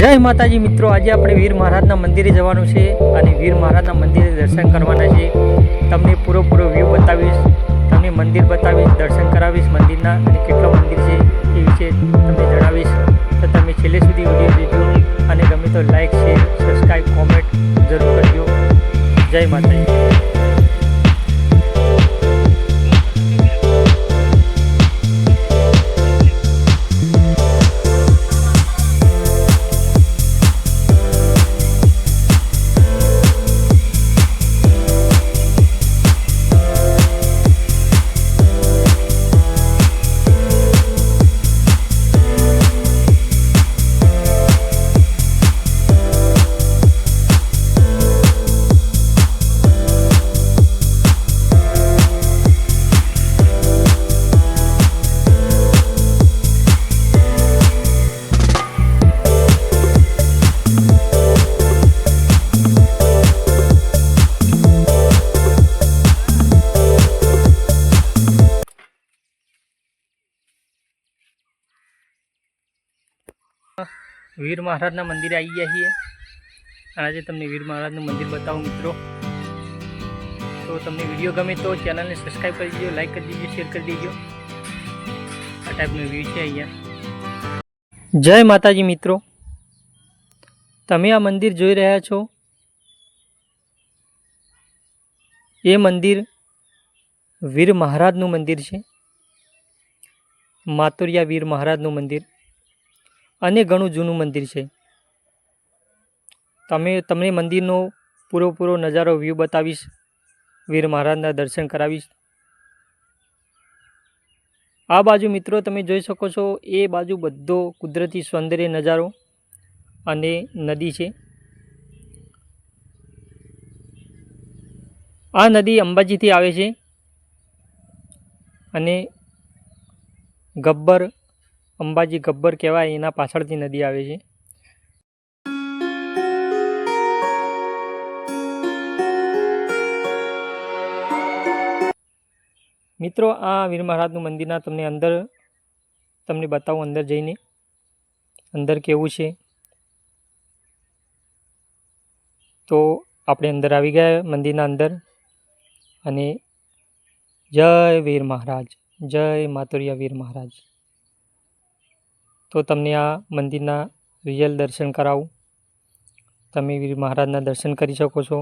જય માતાજી મિત્રો, આજે આપણે વીર મહારાજના મંદિરે જવાનું છે અને વીર મહારાજના મંદિરે દર્શન કરવાના છે। તમને પૂરો વ્યૂ બતાવીશ, તમને મંદિર બતાવીશ, દર્શન કરાવીશ મંદિરના અને કેટલો મંદિર છે એ વિશે તમને જણાવીશ। તો તમે છેલ્લે સુધી વિડીયો જોજો અને ગમે તો લાઈક, શેર, સબસ્ક્રાઈબ, કોમેન્ટ જરૂર કરજો। જય માતાજી। વીર મહારાજના મંદિરે આવી ગયા છીએ। આજે તમને વીર મહારાજનું મંદિર બતાવું મિત્રો। તો તમને વિડીયો ગમે તો ચેનલને સબસ્ક્રાઈબ કરી દેજો, લાઈક કરી દેજો, શેર કરી દેજો। આ ટાઈપનો વ્યૂ છે અહીંયા। જય માતાજી મિત્રો, તમે આ મંદિર જોઈ રહ્યા છો એ મંદિર વીર મહારાજનું મંદિર છે। માતુરિયા વીર મહારાજનું મંદિર અને ઘણું જૂનું મંદિર છે। તમને મંદિરનો પૂરો નજારો વ્યૂ બતાવીશ, વીર મહારાજના દર્શન કરાવીશ। આ બાજુ મિત્રો તમે જોઈ શકો છો, એ બાજુ બધો કુદરતી સૌંદર્ય નજારો અને નદી છે। આ નદી અંબાજીથી આવે છે અને અંબાજી ગબ્બર કહેવાય, એના પાછળથી નદી આવે છે। મિત્રો આ વીર મહારાજનું મંદિરના તમને બતાવું અંદર જઈને, અંદર કેવું છે। તો આપણે અંદર આવી ગયા મંદિરના અંદર, અને જય વીર મહારાજ, જય માતુરિયા વીર મહારાજ। તો તમને આ મંદિરના રિયલ દર્શન કરાવું, તમે વીર મહારાજના દર્શન કરી શકો છો।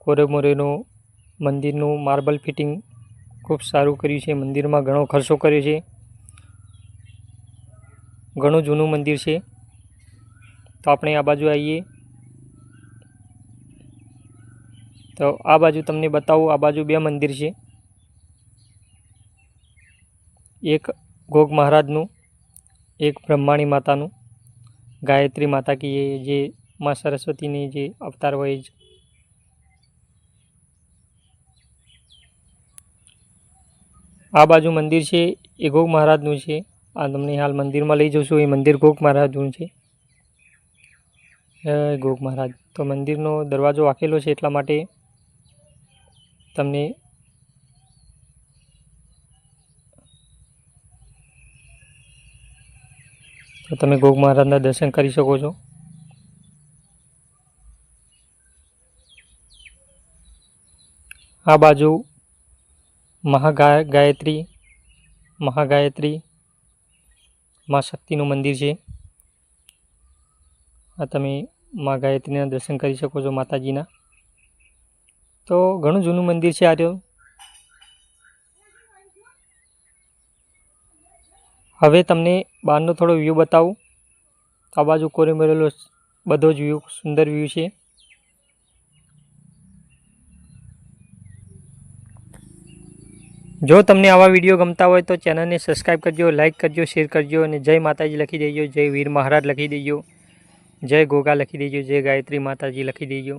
કોરેમોરેનું મંદિરનું માર્બલ ફિટિંગ ખૂબ સારું કર્યું છે। મંદિરમાં ઘણો ખર્ચો કર્યો છે, ઘણું જૂનું મંદિર છે। તો આપણે આ બાજુ આવીએ તો આ બાજુ તમને બતાવું, આ બાજુ બે મંદિર છે। એક ગોગ મહારાજનું, એક બ્રહ્માણી માતાનું, ગાયત્રી માતા કી જે માં સરસ્વતીની જે અવતાર હોય છે। આ બાજુ મંદિર છે એ ગોગ મહારાજનું છે। આ તમને હાલ મંદિરમાં લઈ જઉં છું, એ મંદિર ગોગ મહારાજનું છે। જય ગોગ મહારાજ। તો મંદિરનો દરવાજો વાંકેલો છે, એટલા માટે તમને તો તમે ગોગ મહારાજના દર્શન કરી શકો છો। આ બાજુ મહાગાયત્રી મા શક્તિનું મંદિર છે। આ તમે મા ગાયત્રીના દર્શન કરી શકો છો, માતાજીના। તો ઘણું જૂનું મંદિર છે આ રહ્યું। હવે તમને બહારનો થોડો વ્યૂ બતાવું। આ બાજુ કોરેમરેલો બધો જ વ્યૂ, સુંદર વ્યૂ છે। જો તમને આવા વિડીયો ગમતા હોય તો ચેનલને સબસ્ક્રાઈબ કરજો, લાઈક કરજો, શેર કરજો અને જય માતાજી લખી દેજો, જય વીર મહારાજ લખી દેજો, જય ગોગા લખી દેજો, જય ગાયત્રી માતાજી લખી દેજો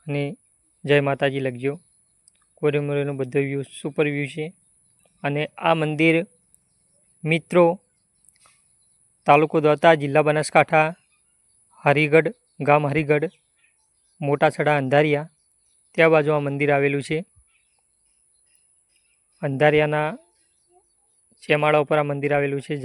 અને જય માતાજી લખજો। કોરેમોરેનો બધો વ્યૂ સુપર વ્યૂ છે। અને આ મંદિર મિત્રો તાલુકો દાંતા, જિલ્લા બનાસકાંઠા, ગામ હરિગઢ, મોટા છડા અંધારિયા, ત્યાં બાજુ આ મંદિર આવેલું છે। અંધારિયાના ચેમાળા ઉપર આ મંદિર આવેલું છે।